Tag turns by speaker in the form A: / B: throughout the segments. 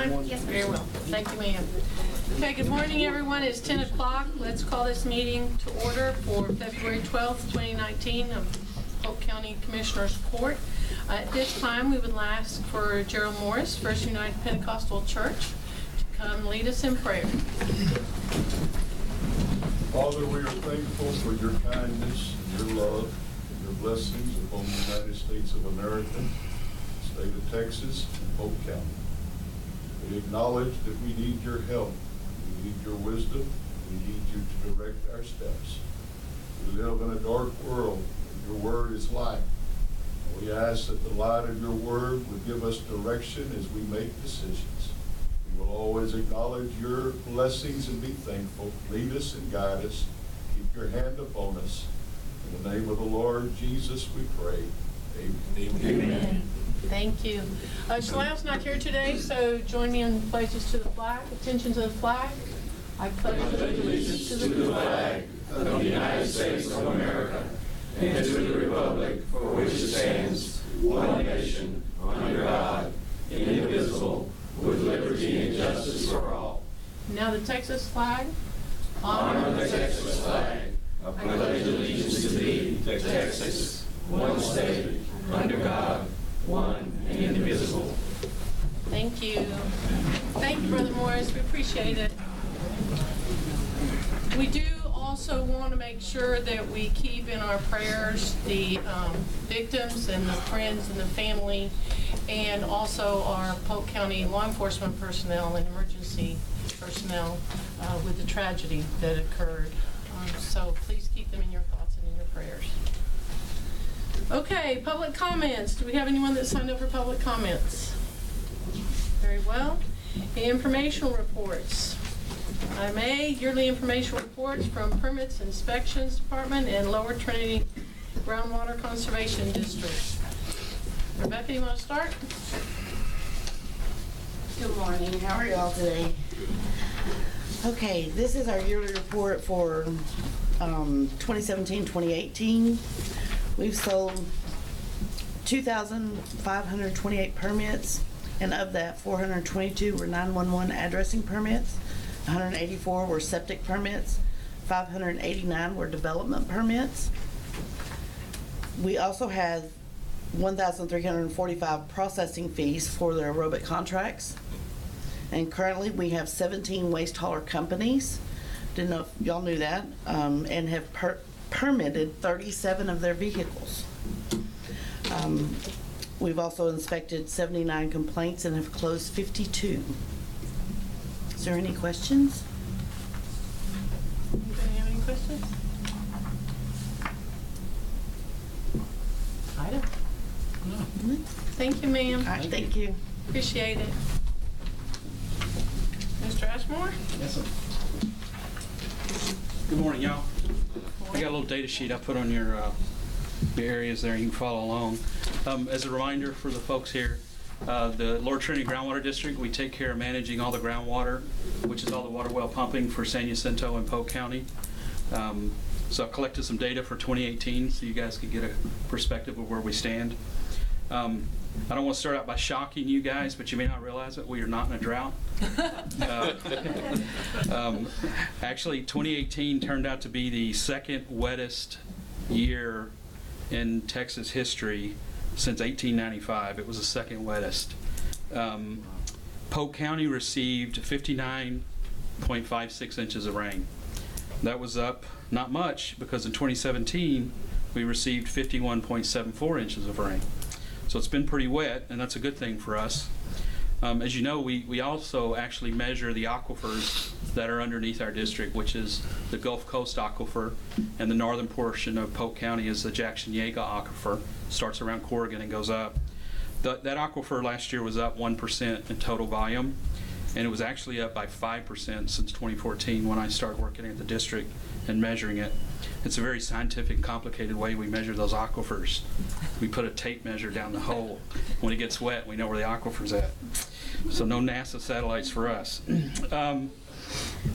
A: time?
B: Yes,
A: Very well. Thank you, ma'am. Okay, good morning, everyone. It's 10 o'clock. Let's call this meeting to order for February 12th, 2019 of Polk County Commissioners Court. At this time, we would ask for Gerald Morris, First United Pentecostal Church, to come lead us in prayer.
C: Father, we are thankful for your kindness, your love, and your blessings upon the United States of America, the state of Texas, and Polk County. We acknowledge that we need your help, we need your wisdom, we need you to direct our steps. We live in a dark world, and your word is light. And we ask that the light of your word would give us direction as we make decisions. We will always acknowledge your blessings and be thankful. Lead us and guide us. Keep your hand upon us. In the name of the Lord Jesus we pray. Amen.
A: Amen. Thank you. Shaleil's not here today, so join me in pledges to the flag. Attention to the flag. I pledge allegiance to the flag
D: of the United States of America and to the republic for which it stands, one nation, under God, indivisible, with liberty and justice for all.
A: Now the Texas flag.
D: Honor the Texas flag. I pledge allegiance to thee, Texas, one state, under God, one and indivisible.
A: Thank you. Thank you, Brother Morris. We appreciate it. We do also want to make sure that we keep in our prayers the victims and the friends and the family, and also our Polk County law enforcement personnel and emergency personnel with the tragedy that occurred. So please keep them in your thoughts and in your prayers. Okay, public comments. Do we have anyone that signed up for public comments? Very well. Informational reports. Item A, yearly informational reports from Permits Inspections Department and Lower Trinity Groundwater Conservation District. Rebecca, you want to start?
E: Good morning. How are y'all today? Okay, this is our yearly report for 2017-2018. We've sold 2,528 permits, and of that, 422 were 911 addressing permits, 184 were septic permits, 589 were development permits. We also had 1,345 processing fees for their aerobic contracts. And currently we have 17 waste hauler companies, didn't know if y'all knew that, and have permitted 37 of their vehicles. We've also inspected 79 complaints and have closed 52. Is there any questions?
A: Anybody have any questions? I don't. No. Thank you, ma'am.
E: All right, thank you.
A: Appreciate it. Mr. Ashmore?
F: Yes, sir. Good morning, y'all. I got a little data sheet I put on your areas there. You can follow along. As a reminder for the folks here, the Lower Trinity Groundwater District, we take care of managing all the groundwater, which is all the water well pumping for San Jacinto and Polk County. So I collected some data for 2018 so you guys could get a perspective of where we stand. I don't want to start out by shocking you guys, but you may not realize it. We are not in a drought. Actually, 2018 turned out to be the second wettest year in Texas history since 1895. It was the second wettest. Polk County received 59.56 inches of rain. That was up not much because in 2017 we received 51.74 inches of rain. So it's been pretty wet, and that's a good thing for us. As you know, we also actually measure the aquifers that are underneath our district, which is the Gulf Coast aquifer, and the northern portion of Polk County is the Jackson-Yaga aquifer. Starts around Corrigan and goes up. That aquifer last year was up 1% in total volume, and it was actually up by 5% since 2014 when I started working at the district and measuring it. It's a very scientific, complicated way we measure those aquifers. We put a tape measure down the hole. When it gets wet, we know where the aquifer's at. So no NASA satellites for us.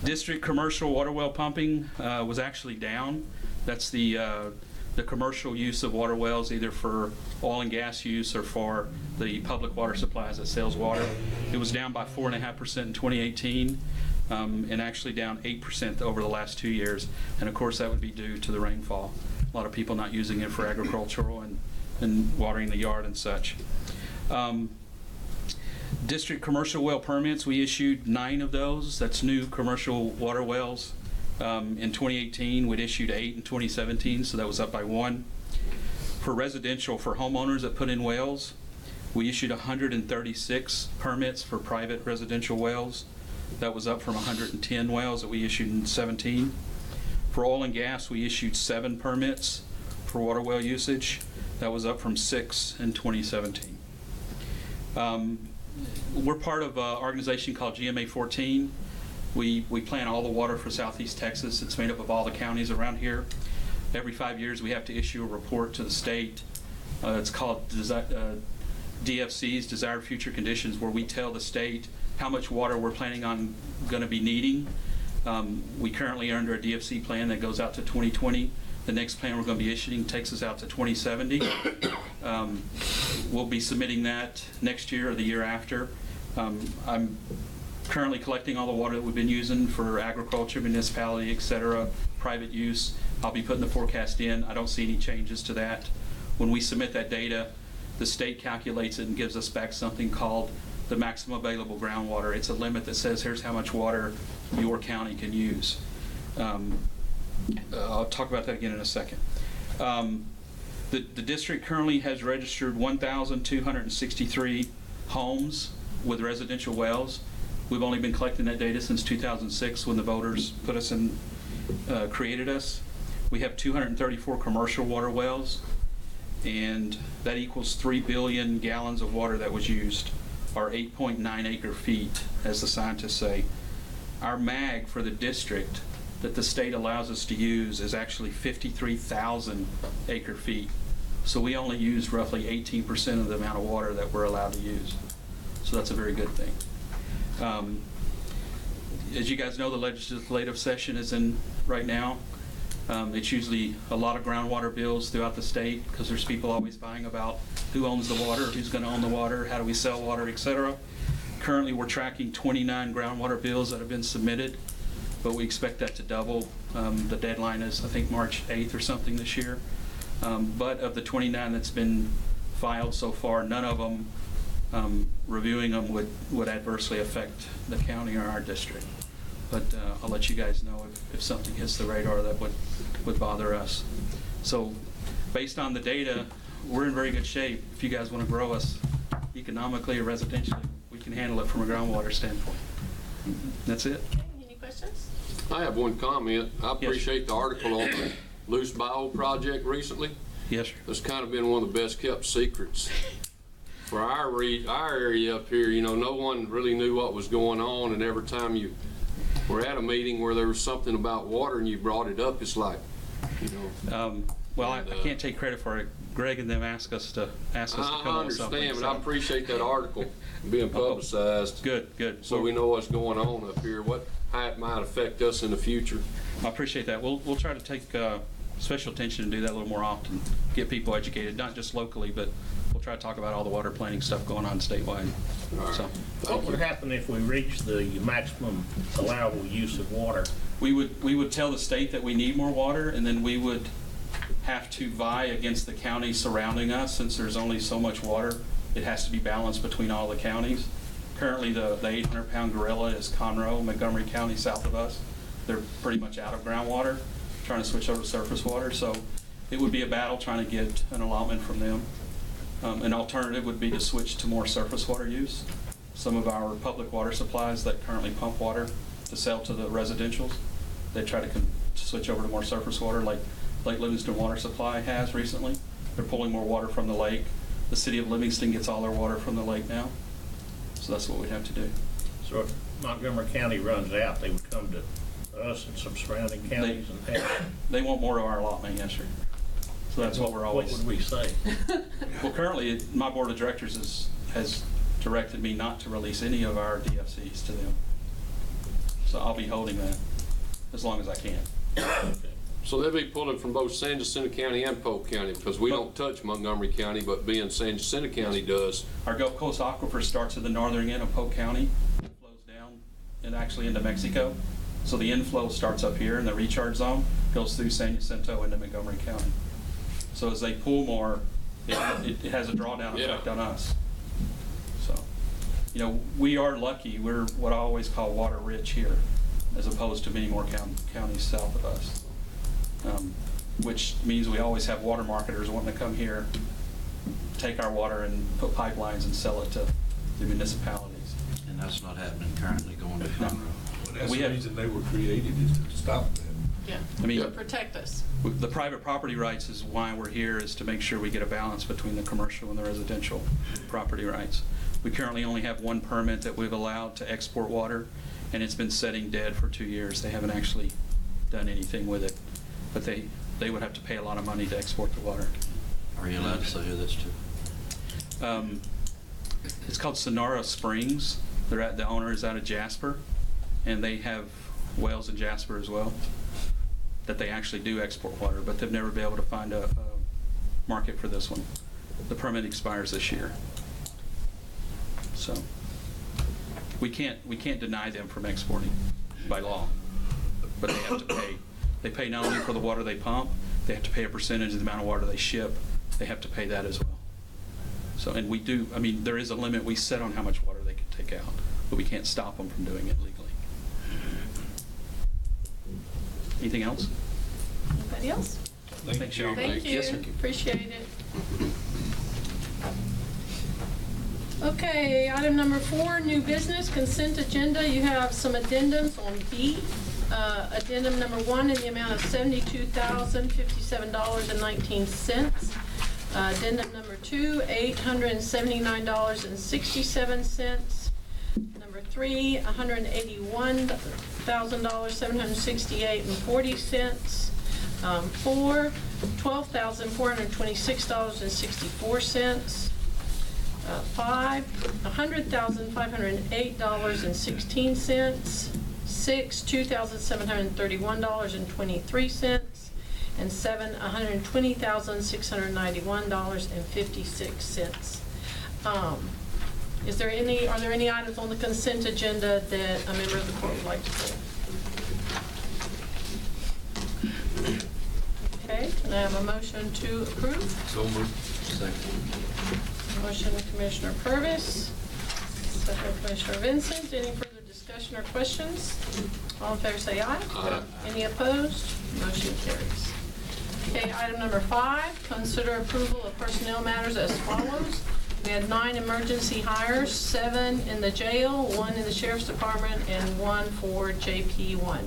F: District commercial water well pumping was actually down. That's the the commercial use of water wells, either for oil and gas use or for the public water supplies that sells water. It was down by 4.5% in 2018, and actually down 8% over the last 2 years. And of course, that would be due to the rainfall. A lot of people not using it for agricultural and watering the yard and such. District commercial well permits, we issued 9 of those. That's new commercial water wells. In 2018, we'd issued 8 in 2017, so that was up by 1. For residential, for homeowners that put in wells, we issued 136 permits for private residential wells. That was up from 110 wells that we issued in 17. For oil and gas, we issued 7 permits for water well usage. That was up from 6 in 2017. We're part of an organization called GMA 14. We plan all the water for Southeast Texas. It's made up of all the counties around here. Every 5 years, we have to issue a report to the state. It's called DFC's, Desired Future Conditions, where we tell the state how much water we're planning on going to be needing. We currently are under a DFC plan that goes out to 2020. The next plan we're going to be issuing takes us out to 2070. We'll be submitting that next year or the year after. I'm currently collecting all the water that we've been using for agriculture, municipality, et cetera, private use. I'll be putting the forecast in. I don't see any changes to that. When we submit that data, the state calculates it and gives us back something called the maximum available groundwater. It's a limit that says here's how much water your county can use. I'll talk about that again in a second. The district currently has registered 1,263 homes with residential wells. We've only been collecting that data since 2006 when the voters put us in, created us. We have 234 commercial water wells, and that equals 3 billion gallons of water that was used, or 8.9 acre feet, as the scientists say. Our MAG for the district that the state allows us to use is actually 53,000 acre feet. So we only use roughly 18% of the amount of water that we're allowed to use. So that's a very good thing. As you guys know, the legislative session is in right now. It's usually a lot of groundwater bills throughout the state because there's people always buying about who owns the water, who's going to own the water, how do we sell water, etc. Currently, we're tracking 29 groundwater bills that have been submitted, but we expect that to double. The deadline is, I think, March 8th or something this year. But of the 29 that's been filed so far, none of them, reviewing them would adversely affect the county or our district. But I'll let you guys know if something hits the radar that would bother us. So based on the data, we're in very good shape. If you guys want to grow us economically or residentially, we can handle it from a groundwater standpoint. That's it.
A: Okay, any questions?
B: I have one comment. I appreciate the article on the Loose Bio project recently.
F: Yes, sir.
B: It's kind of been one of the best kept secrets for our area up here. You know, no one really knew what was going on, and every time you were at a meeting where there was something about water and you brought it up, it's like, you know.
F: Well, I can't take credit for it. Greg and them asked us to come up with something.
B: I understand, but I appreciate that article being publicized.
F: Good.
B: So we know what's going on up here, how it might affect us in the future.
F: I appreciate that. We'll try to take special attention and do that a little more often. Get people educated, not just locally, but we'll try to talk about all the water planning stuff going on statewide.
B: All right.
F: So
G: What would happen if we reach the maximum allowable use of water?
F: we would tell the state that we need more water, and then we would have to vie against the counties surrounding us. Since there's only so much water, it has to be balanced between all the counties. Currently, the 800-pound gorilla is Conroe, Montgomery County, south of us. They're pretty much out of groundwater, trying to switch over to surface water. So it would be a battle trying to get an allotment from them. An alternative would be to switch to more surface water use. Some of our public water supplies that currently pump water to sell to the residentials, they try to switch over to more surface water, like Lake Livingston Water Supply has recently. They're pulling more water from the lake. The city of Livingston gets all their water from the lake now. So that's what we'd have to do.
G: So if Montgomery County runs out, they would come to us and some surrounding counties and have.
F: They want more of our allotment, yes, sir. So that's what we're always.
G: What would we say?
F: Well, currently, my board of directors has directed me not to release any of our DFCs to them. So I'll be holding that as long as I can.
G: Okay.
B: So they'll be pulling from both San Jacinto County and Polk County, because we don't touch Montgomery County, but being San Jacinto County does.
F: Our Gulf Coast Aquifer starts at the northern end of Polk County, and flows down and actually into Mexico. So the inflow starts up here in the recharge zone, goes through San Jacinto into Montgomery County. So as they pull more, it has a drawdown effect on us. So, you know, we are lucky. We're what I always call water rich here, as opposed to many more counties south of us. Which means we always have water marketers wanting to come here, take our water and put pipelines and sell it to the municipalities.
H: And that's not happening currently going to Conroe.
C: Well, that's
F: We
C: the
F: have-
C: reason they were created, is to stop that.
A: Yeah,
F: I mean,
A: to protect us.
F: the private property rights is why we're here, is to make sure we get a balance between the commercial and the residential property rights. We currently only have one permit that we've allowed to export water, and it's been sitting dead for 2 years. They haven't actually done anything with it, but they would have to pay a lot of money to export the water.
H: Are you allowed to say who that's to?
F: It's called Sonora Springs. The owner is out of Jasper, and they have wells in Jasper as well that they actually do export water, but they've never been able to find a market for this one. The permit expires this year. So we can't deny them from exporting by law, but they have to pay. They pay not only for the water they pump, they have to pay a percentage of the amount of water they ship. They have to pay that as well. So, and we do, I mean, there is a limit we set on how much water they can take out, but we can't stop them from doing it legally. Anything else?
A: Anybody else?
F: Thanks, y'all.
A: Thank you,
B: Yes, sir.
A: appreciate it. Okay, item number 4, new business, consent agenda. You have some addendums on B. Addendum number 1 in the amount of $72,057.19. Addendum number 2, $879.67. Number 3, $181,768.40. 4, $12,426.64. 5, $100,508.16. 6, $2,731.23. And 7, $120,691.56. Are there any items on the consent agenda that a member of the court would like to see? Okay, can I have a motion to approve?
C: So moved.
H: Second.
A: Motion Commissioner Purvis, second Commissioner Vincent. Any further discussion or questions? All in favor say aye.
B: Aye.
A: Any opposed? Motion carries. Okay, item number 5, consider approval of personnel matters as follows. We had 9 emergency hires, 7 in the jail, 1 in the sheriff's department, and 1 for JP1.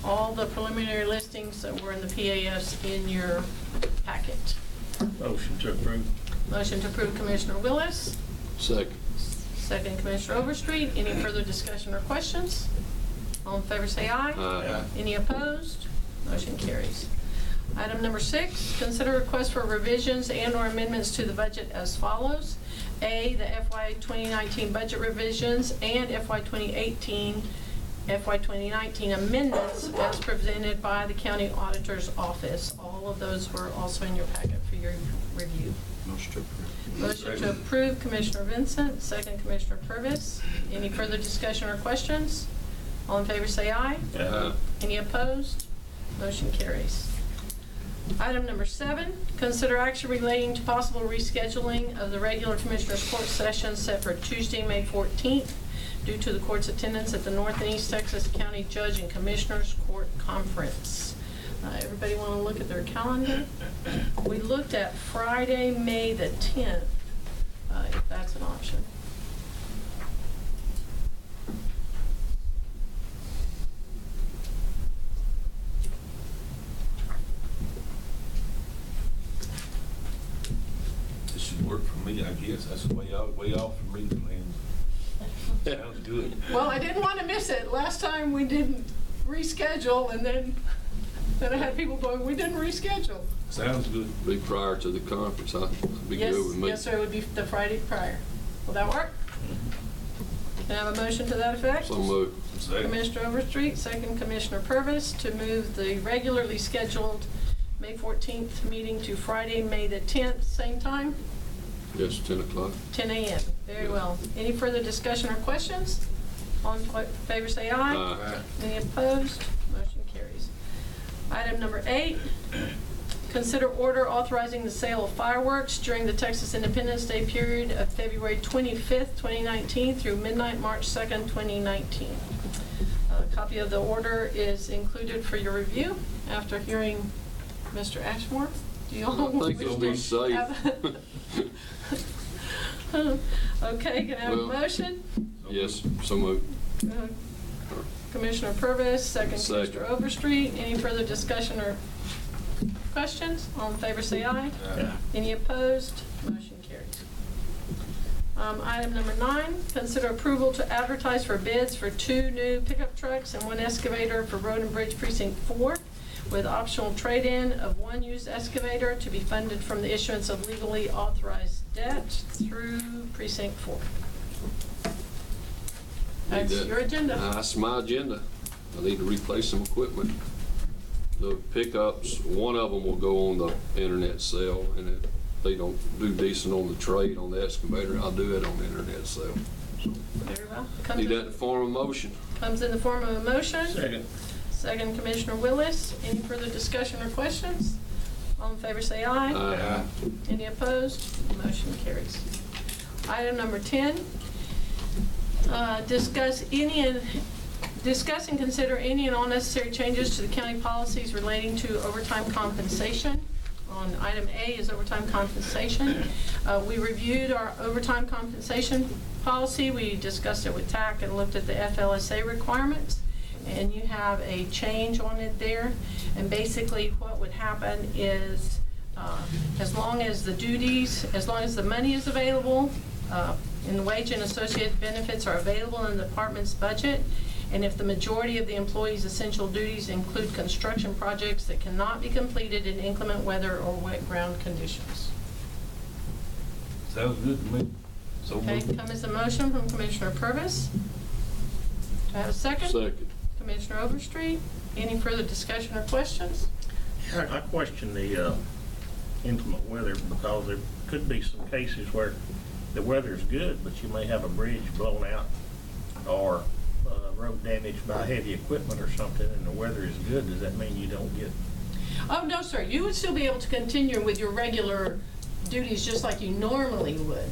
A: All the preliminary listings that were in the PAFs in your packet.
G: Motion to approve.
A: Motion to approve Commissioner Willis,
B: Second.
A: second Commissioner Overstreet. Any further discussion or questions? All in favor say aye.
B: Aye.
A: Any opposed? Motion carries. Item number 6, consider request for revisions and/or amendments to the budget as follows. A, the FY 2019 budget revisions and FY 2018, FY 2019 amendments as presented by the County Auditor's Office. All of those were also in your packet for your review.
H: Motion to approve.
A: Motion to approve Commissioner Vincent, second Commissioner Purvis. Any further discussion or questions? All in favor say aye.
B: Aye.
A: Any opposed? Motion carries. Item number 7, consider action relating to possible rescheduling of the regular Commissioners Court session set for Tuesday, May 14th, due to the court's attendance at the North and East Texas County Judge and Commissioners Court Conference. Everybody want to look at their calendar? We looked at Friday, May the 10th, if that's an option.
C: This should work for me, I guess. That's way off for me, man. Sounds good.
A: Well, I didn't want to miss it. Last time we didn't reschedule, and then I had people going, we didn't reschedule.
C: Sounds good.
B: Be prior to the conference, I'd be
A: Yes,
B: good with me.
A: yes, sir, it would be the Friday prior. Will that work? Can I have a motion to that effect?
B: So moved.
A: Commissioner Overstreet, second Commissioner Purvis, to move the regularly scheduled May 14th meeting to Friday, May the 10th, same time,
B: Yes, 10 o'clock.
A: 10 a.m. Very well. Any further discussion or questions? All in favor say aye.
B: Aye.
A: Any opposed? Motion carries. Item number 8, consider order authorizing the sale of fireworks during the Texas Independence Day period of February 25th, 2019 through midnight, March 2nd, 2019. A copy of the order is included for your review. After hearing Mr. Ashmore, do you all
B: I think it'll be safe.
A: Okay, can I have a
B: Well-
A: motion?
B: Yes, so moved.
A: Commissioner Purvis, second
B: Second.
A: Commissioner Overstreet. Any further discussion or questions? All in favor say aye. Any opposed? Motion carries. Item number 9, consider approval to advertise for bids for 2 new pickup trucks and 1 excavator for Road and Bridge Precinct 4, with optional trade-in of 1 used excavator to be funded from the issuance of legally authorized debt through Precinct 4. That's
B: Need that.
A: your agenda.
B: That's my agenda. I need to replace some equipment. The pickups, one of them will go on the internet sale, and if they don't do decent on the trade on the excavator, I'll do it on the internet sale. So,
A: Very well.
B: need that in the form of motion.
A: Comes in the form of a motion.
G: Second.
A: Second, Commissioner Willis. Any further discussion or questions? All in favor say aye.
B: Aye.
A: Any opposed? Motion carries. Item number 10, discuss and consider any and all necessary changes to the county policies relating to overtime compensation. On item A is overtime compensation. We reviewed our overtime compensation policy. We discussed it with TAC and looked at the FLSA requirements. And you have a change on it there. And basically what would happen is as long as the money is available, and the wage and associated benefits are available in the department's budget, and if the majority of the employee's essential duties include construction projects that cannot be completed in inclement weather or wet ground conditions.
I: Sounds good to me. So
A: Okay,
I: moved.
A: come as a motion from Commissioner Purvis. Do I have a second?
B: Second.
A: Commissioner Overstreet. Any further discussion or questions?
G: I question the inclement weather because there could be some cases where the weather's good, but you may have a bridge blown out or road damaged by heavy equipment or something, and the weather is good. Does that mean you don't get?
A: Oh, no, sir. You would still be able to continue with your regular duties just like you normally would.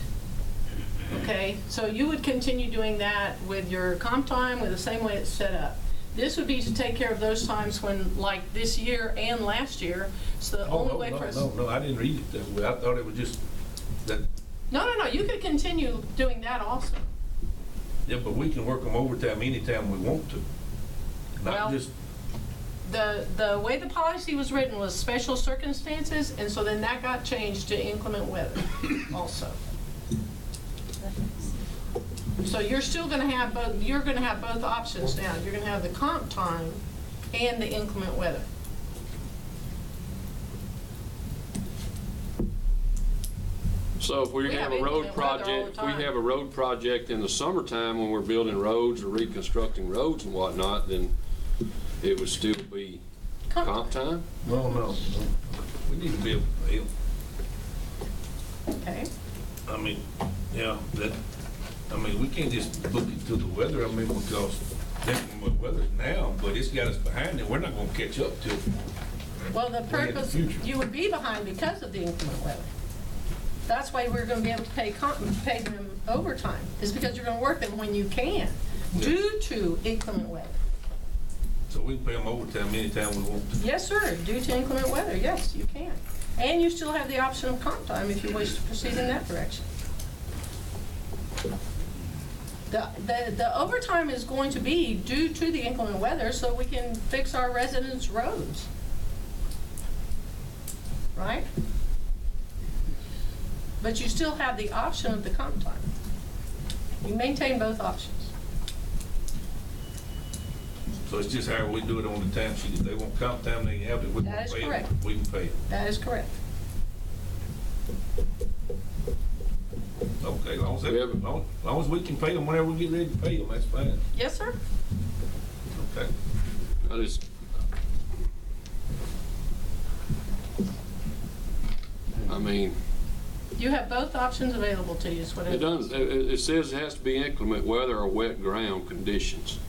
A: Okay? So you would continue doing that with your comp time, with the same way it's set up. This would be to take care of those times when, like this year and last year, it's the only way for us.
I: No, I didn't read it that way. I thought it was just that,
A: No, you could continue doing that also.
I: yeah, but we can work them overtime anytime we want to.
A: Well,
I: Not just,
A: The way the policy was written was special circumstances, and so then that got changed to inclement weather also. So you're still gonna have both options now. You're gonna have the comp time and the inclement weather.
B: So if we
A: We
B: have
A: have
B: a road
A: inclement weather all the
B: project, if we
A: time.
B: have a road project in the summertime when we're building roads or reconstructing roads and whatnot, then it would still be comp time?
I: no. We need to be able to help.
A: Okay.
I: I mean, yeah, we can't just look into the weather, because inclement weather now, but it's got us behind and we're not gonna catch up till.
A: Well, the
I: Way in the
A: purpose,
I: future.
A: you would be behind because of the inclement weather. That's why we're gonna be able to pay them overtime, is because you're gonna work them when you can, due to inclement weather.
I: So we can pay them overtime anytime we want to.
A: Yes, sir, due to inclement weather, yes, you can. And you still have the option of comp time if you wish to proceed in that direction. The overtime is going to be due to the inclement weather so we can fix our residents' roads. Right? But you still have the option of the comp time. You maintain both options.
I: So it's just how we do it on the time sheet. If they want comp time, they can have it. We
A: That
I: can
A: is
I: pay them.
A: correct.
I: We can pay them.
A: That is correct.
I: Okay, long as,
B: We have-
I: long as we can pay them whenever we get ready to pay them, that's fine.
A: Yes, sir?
I: Okay.
B: I just, I mean,
A: You have both options available to you, is what it
B: it
A: is.
B: doesn't, it says it has to be inclement weather or wet ground conditions.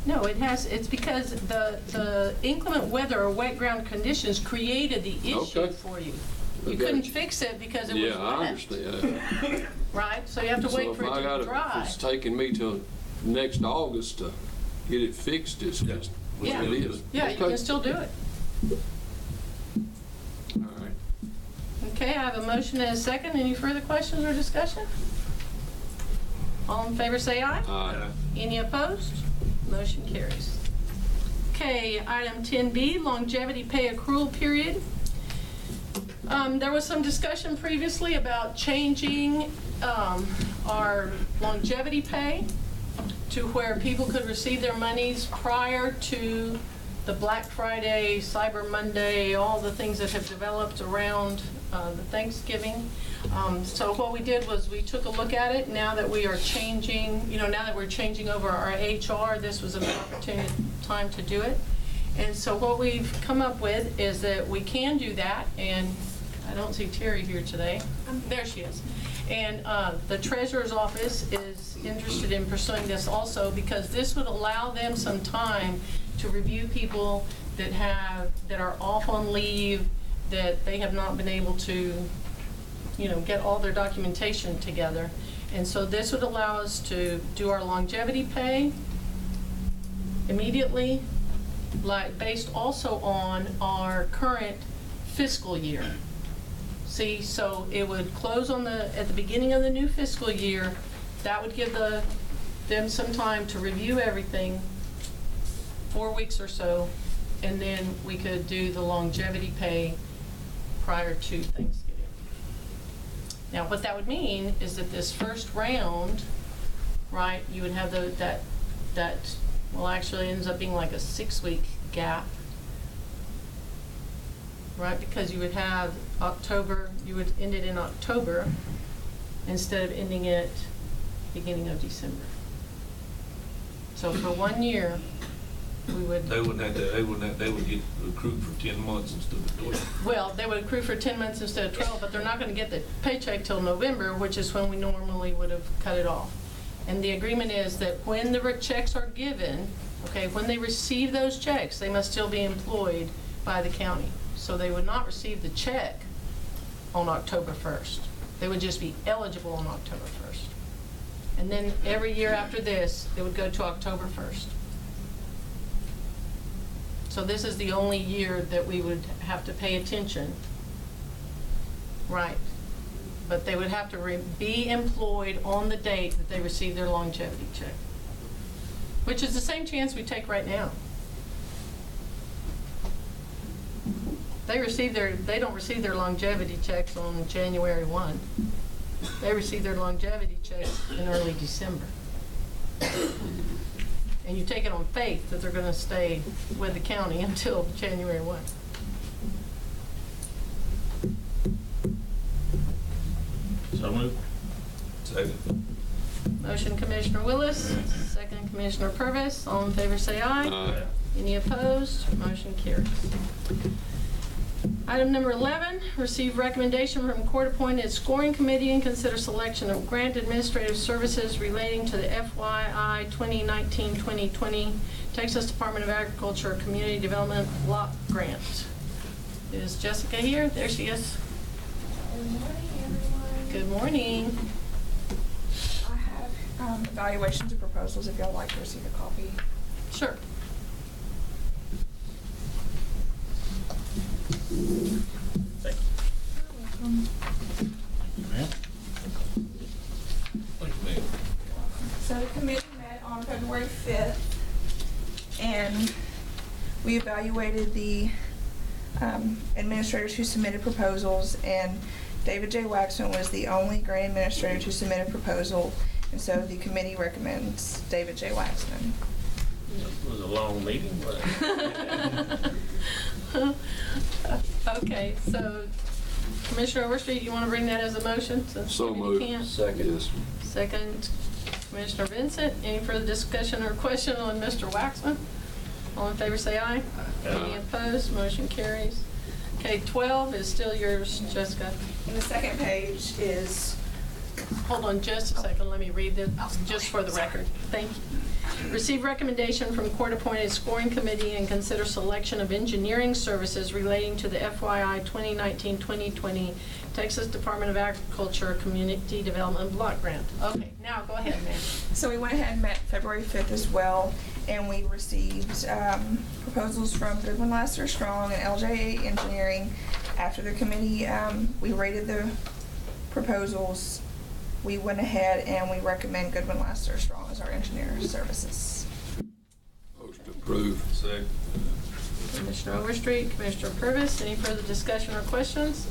A: No, it's because the inclement weather or wet ground conditions created the issue
B: Okay.
A: for you.
B: I
A: You
B: got
A: couldn't
B: you.
A: fix it because it was
B: Yeah, I
A: wet,
B: understand.
A: right? So you have to
B: So
A: wait
B: if
A: for it
B: I
A: to
B: gotta,
A: dry.
B: if it's taking me till next August to get it fixed, it's just,
A: Yeah.
B: it is.
A: Yeah, you
B: Okay.
A: can still do it.
B: All right.
A: Okay, I have a motion and a second. Any further questions or discussion? All in favor say aye.
B: Aye.
A: Any opposed? Motion carries. Okay, item 10B, longevity pay accrual period. There was some discussion previously about changing our longevity pay to where people could receive their monies prior to the Black Friday, Cyber Monday, all the things that have developed around the Thanksgiving. So what we did was we took a look at it. Now that we are changing, now that we're changing over our HR, this was an opportune time to do it. And so what we've come up with is that we can do that, and I don't see Terry here today. There she is. And the treasurer's office is interested in pursuing this also because this would allow them some time to review people that are off on leave, that they have not been able to, get all their documentation together. And so this would allow us to do our longevity pay immediately, based also on our current fiscal year. See, so it would close at the beginning of the new fiscal year. That would give them some time to review everything, 4 weeks or so, and then we could do the longevity pay prior to Thanksgiving. Now, what that would mean is that this first round, right, you would have actually ends up being like a 6-week gap, right? Because you would have October, you would end it in October instead of ending it beginning of December. So for 1 year, we would.
I: They would get recruited for 10 months instead of 12.
A: Well, they would accrue for 10 months instead of 12, but they're not going to get the paycheck till November, which is when we normally would have cut it off. And the agreement is that when the checks are given, okay, when they receive those checks, they must still be employed by the county. So they would not receive the check on October 1st. They would just be eligible on October 1st. And then every year after this, it would go to October 1st. So this is the only year that we would have to pay attention, right? But they would have to be employed on the date that they receive their longevity check, which is the same chance we take right now. They don't receive their longevity checks on January 1. They receive their longevity checks in early December. And you take it on faith that they're going to stay with the county until January 1.
G: So moved.
I: Second.
A: Motion Commissioner Willis, second Commissioner Purvis. All in favor say aye.
B: Aye.
A: Any opposed? Motion carries. Item number 11, receive recommendation from court-appointed scoring committee and consider selection of grant administrative services relating to the FYI 2019-2020 Texas Department of Agriculture Community Development Block Grant. Is Jessica here? There she is.
J: Good morning, everyone.
A: Good morning.
J: I have evaluations and proposals if y'all like to receive a copy.
A: Sure.
G: Thank you.
I: Thank you, ma'am.
J: So the committee met on February 5th, and we evaluated the administrators who submitted proposals, and David J. Waxman was the only grant administrator to submit a proposal, and so the committee recommends David J. Waxman.
G: It was a long meeting, but
A: Okay, so Commissioner Overstreet, you want to bring that as a motion?
B: So
A: maybe you
B: moved.
A: can't?
H: Second.
B: Yes.
A: Second, Commissioner Vincent. Any further discussion or question on Mr. Waxman? All in favor say aye. Any opposed? Motion carries. Okay, 12 is still yours, Jessica.
J: And the second page is,
A: Hold on just a second, let me read this, just for the record. Thank you. Receive recommendation from court-appointed scoring committee and consider selection of engineering services relating to the FYI 2019-2020 Texas Department of Agriculture Community Development Block Grant. Okay, now go ahead, ma'am.
J: so we went ahead and met February 5th as well, and we received proposals from Goodwin Laster Strong and LJA Engineering. After the committee, we rated the proposals. We went ahead and we recommend Goodwin Laster Strong as our engineer services.
B: Motion approved.
I: Second.
A: Commissioner Overstreet, Commissioner Purvis, any further discussion or questions?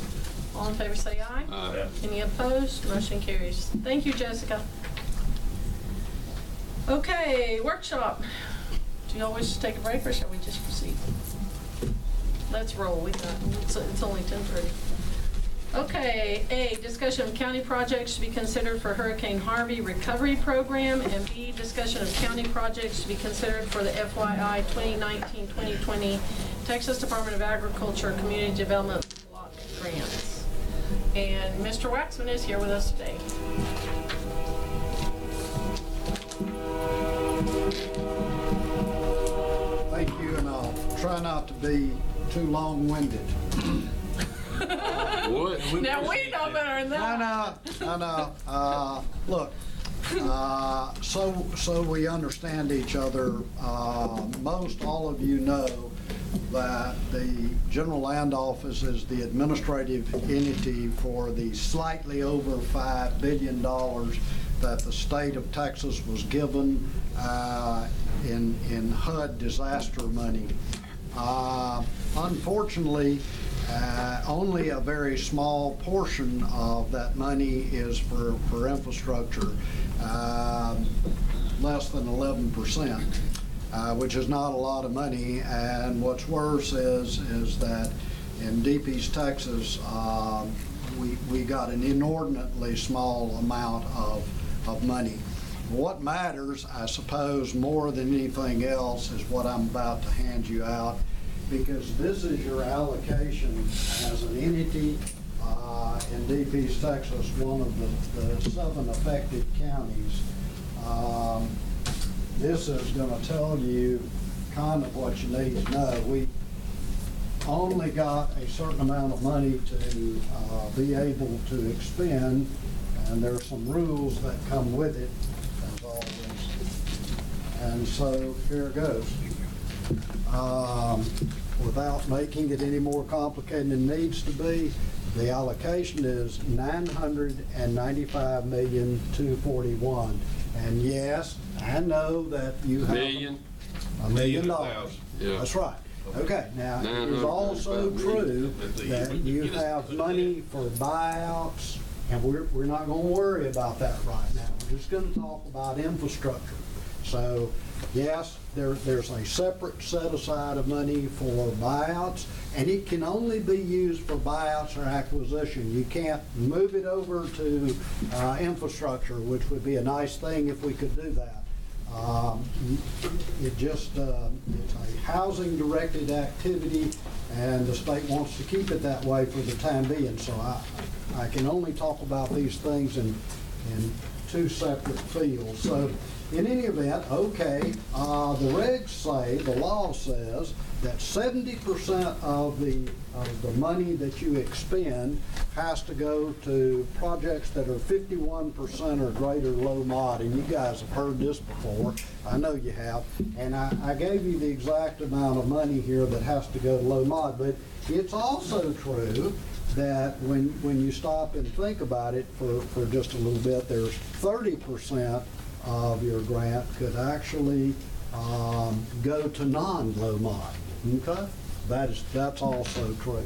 A: All in favor say aye.
B: Aye.
A: Any opposed? Motion carries. Thank you, Jessica. Okay, workshop. Do y'all wish to take a break or shall we just proceed? Let's roll. It's only 10:30. Okay, A, discussion of county projects to be considered for Hurricane Harvey Recovery Program, and B, discussion of county projects to be considered for the FYI 2019-2020 Texas Department of Agriculture Community Development Block Grants. And Mr. Waxman is here with us today.
K: Thank you, and I'll try not to be too long-winded.
B: What?
A: Now, we know better than that.
K: I know. Look, so we understand each other, most all of you know that the General Land Office is the administrative entity for the slightly over $5 billion that the state of Texas was given in HUD disaster money. Unfortunately, only a very small portion of that money is for infrastructure, less than 11%, which is not a lot of money. And what's worse is that in Deep East Texas, we got an inordinately small amount of money. What matters, I suppose, more than anything else is what I'm about to hand you out, because this is your allocation as an entity in Deep East Texas, one of the 7 affected counties. This is going to tell you kind of what you need to know. We only got a certain amount of money to be able to expend, and there are some rules that come with it, as always. And so here it goes. Without making it any more complicated than it needs to be, the allocation is $995,241,000. And yes, I know that you have
B: Million?
K: $1 million.
B: Yeah.
K: That's right. Okay, now it is also true that you have money for buyouts, and we're not going to worry about that right now. We're just going to talk about infrastructure. So yes, there's a separate set aside of money for buyouts, and it can only be used for buyouts or acquisition. You can't move it over to infrastructure, which would be a nice thing if we could do that. It's a housing directed activity, and the state wants to keep it that way for the time being. So I can only talk about these things in 2 separate fields. So in any event, okay, the regs say, the law says that 70% of the money that you expend has to go to projects that are 51% or greater low mod. And you guys have heard this before. I know you have. And I gave you the exact amount of money here that has to go to low mod. But it's also true that when you stop and think about it for just a little bit, there's 30% of your grant could actually go to non-low mod. Okay, that's also true.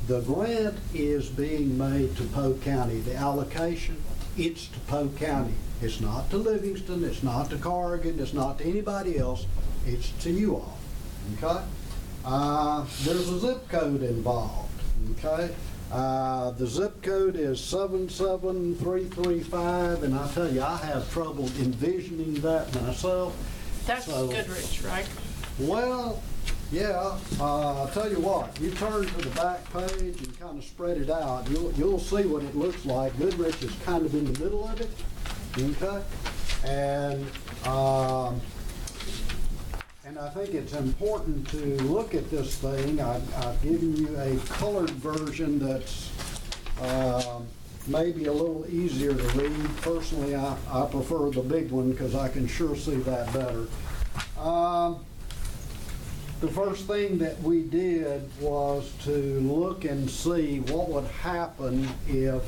K: The grant is being made to Polk County. The allocation, it's to Polk County. It's not to Livingston. It's not to Corrigan. It's not to anybody else. It's to you all. Okay. There's a zip code involved. Okay? The zip code is 77335, and I tell you, I have trouble envisioning that myself.
A: That's
K: So-
A: Goodrich, right?
K: Well, yeah, I'll tell you what, you turn to the back page and kind of spread it out, you'll see what it looks like. Goodrich is kind of in the middle of it, okay? And I think it's important to look at this thing. I've given you a colored version that's maybe a little easier to read. Personally, I prefer the big one because I can sure see that better. The first thing that we did was to look and see what would happen if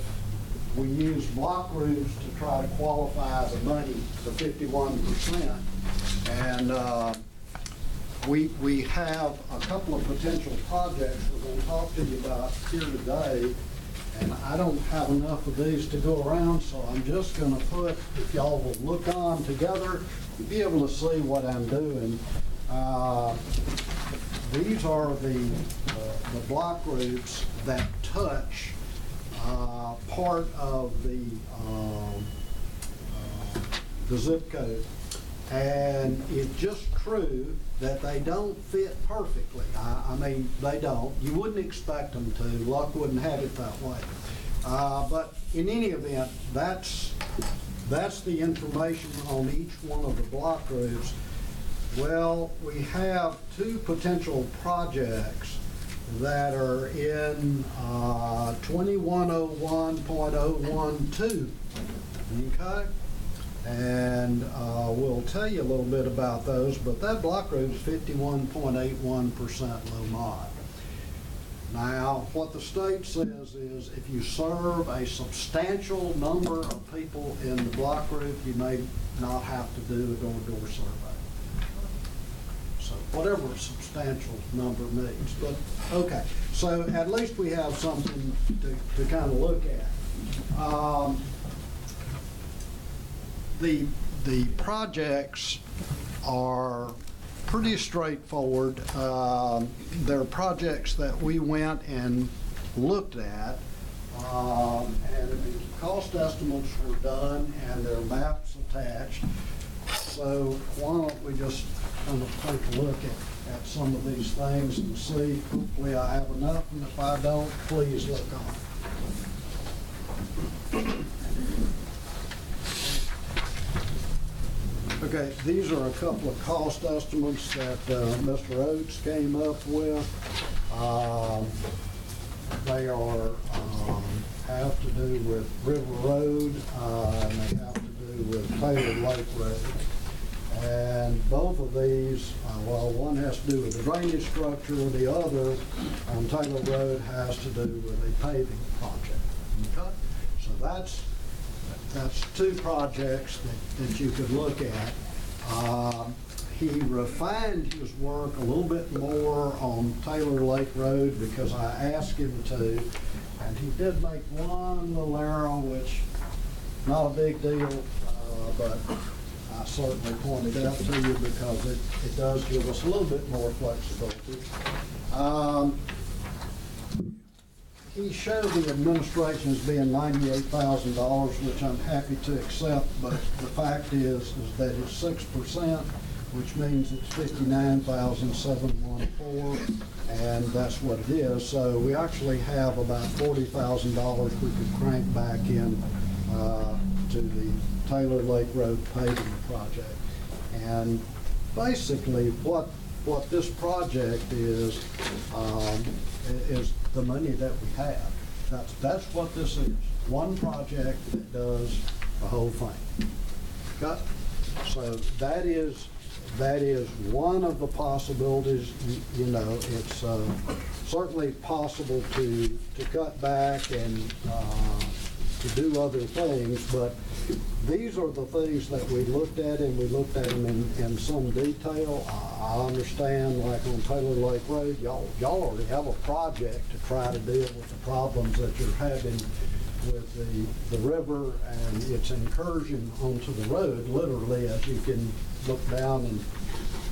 K: we used block roofs to try to qualify the money, the 51%. And we have a couple of potential projects we're going to talk to you about here today. And I don't have enough of these to go around, so I'm just going to put, if y'all will look on together, you'll be able to see what I'm doing. These are the block roofs that touch part of the zip code. And it's just true that they don't fit perfectly. I mean, they don't. You wouldn't expect them to. Luck wouldn't have it that way. But in any event, that's the information on each one of the block roofs. Well, we have two potential projects that are in 2101.012, okay? And we'll tell you a little bit about those, but that block roof is 51.81% low mod. Now, what the state says is if you serve a substantial number of people in the block roof, you may not have to do a door-to-door survey. So whatever a substantial number means, but okay. So at least we have something to kind of look at. The projects are pretty straightforward. They're projects that we went and looked at, and the cost estimates were done and there are maps attached. So why don't we just kind of take a look at some of these things and see. Hopefully I have enough, and if I don't, please look on. Okay, these are a couple of cost estimates that Mr. Oates came up with. They are have to do with River Road, and they have to do with Taylor Lake Road. And both of these, well, one has to do with the drainage structure, the other on Taylor Road has to do with a paving project. Okay? So that's two projects that you could look at. He refined his work a little bit more on Taylor Lake Road because I asked him to, and he did make one little arrow, which not a big deal, but I certainly pointed out to you because it does give us a little bit more flexibility. He showed the administration as being $98,000, which I'm happy to accept, but the fact is that it's 6%, which means it's $59,714, and that's what it is. So we actually have about $40,000 we could crank back in to the Taylor Lake Road paving project. And basically what this project is the money that we have. That's what this is. One project that does the whole thing. Okay? So that is one of the possibilities. You know, it's certainly possible to cut back and to do other things, but these are the things that we looked at, and we looked at them in some detail. I understand, like on Taylor Lake Road, y'all already have a project to try to deal with the problems that you're having with the river and its incursion onto the road, literally, as you can look down and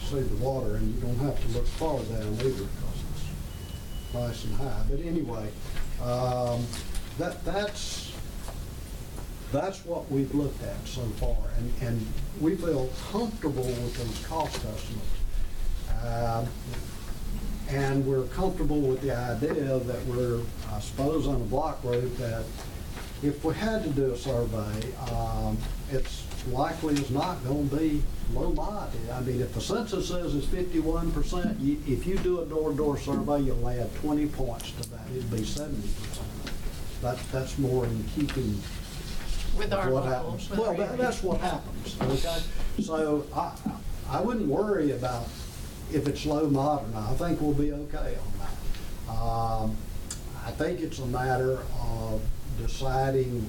K: see the water, and you don't have to look far down either because it's nice and high. But anyway, that's what we've looked at so far, and we feel comfortable with those cost estimates. And we're comfortable with the idea that we're, I suppose, on a block road that if we had to do a survey, it's likely it's not going to be low mod. I mean, if the census says it's 51%, if you do a door-to-door survey, you'll add 20 points to that. It'd be 70%. That's more in keeping
A: With our
K: what
A: locals.
K: happens.
A: with
K: Well,
A: our
K: that's what happens, okay? So I wouldn't worry about if it's low mod or not. I think we'll be okay on that. I think it's a matter of deciding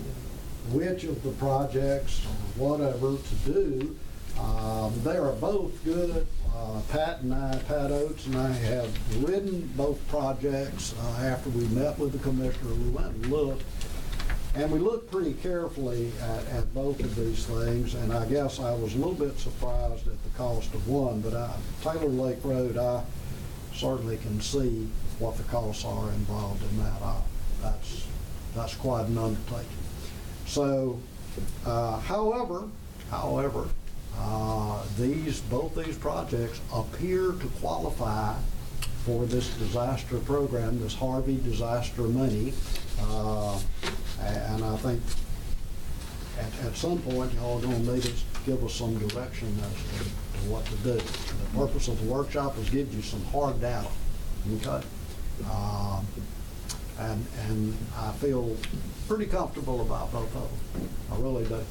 K: which of the projects or whatever to do. They are both good. Pat Oates and I have ridden both projects after we met with the commissioner. We went and looked. And we looked pretty carefully at both of these things, and I guess I was a little bit surprised at the cost of one, but Taylor Lake Road, I certainly can see what the costs are involved in that. That's quite an undertaking. So, however, both these projects appear to qualify for this disaster program, this Harvey disaster money. And I think at some point y'all are going to need to give us some direction as to what to do. The purpose of the workshop is give you some hard data, okay? And I feel pretty comfortable about both of them. I really do.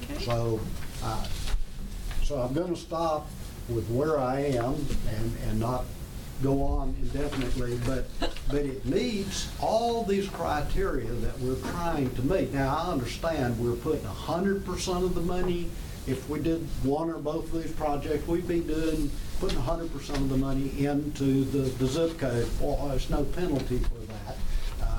A: Okay.
K: So I'm going to stop with where I am and not go on indefinitely, but it meets all these criteria that we're trying to meet. Now, I understand we're putting 100% of the money. If we did one or both of these projects, we'd be putting 100% of the money into the zip code. Well, there's no penalty for that.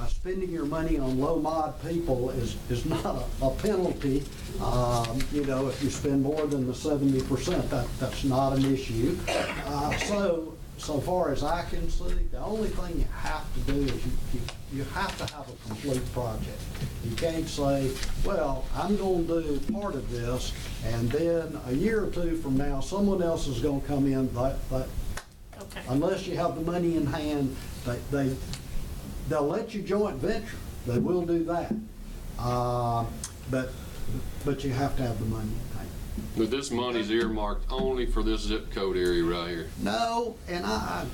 K: Spending your money on low mod people is not a penalty. If you spend more than the 70%, that's not an issue. So far as I can see, the only thing you have to do is you have to have a complete project. You can't say, well, I'm going to do part of this, and then a year or two from now, someone else is going to come in.
A: Okay.
K: Unless you have the money in hand, they'll let you joint venture. They will do that. But you have to have the money in hand.
B: But this money's earmarked only for this zip code area right here.
K: No, and I